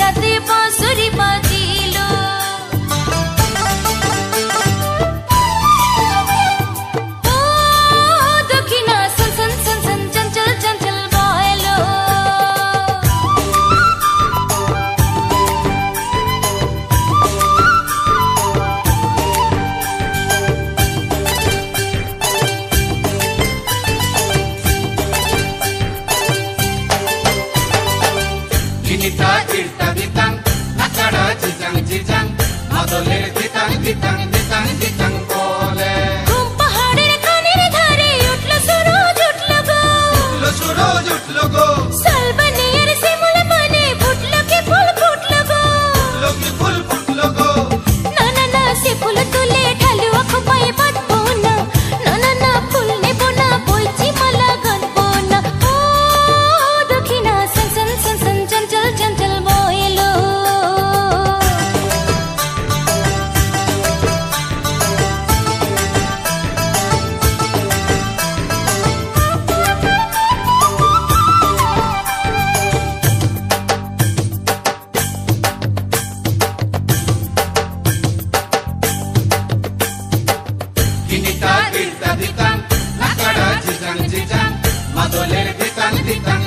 রাতে বাঁশুরি বাজিল ও দক্ষিণা সন সন সন সন চঞ্চল চঞ্চল বয়লো Kinita kirta ditang nakara jijang jijang madoler ditang ditang ditang ditang bole ঘুম পাহাড়ের খানের ধারে উঠলো সুরজ উঠলো গো শালবনের শিমুল বনে ফুটলো কি ফুল ফুটলো গো না না না সে ফুল তুলে ঢালু খোপায় বাঁধবো না না না না ফুল নেব না বইছি মালা গাঁথবো না ও দক্ষিণা সন সন সন সন চঞ্চল চঞ্চল বয়লো Kinita kirta ditang nakara jijang jijang madoler ditang ditang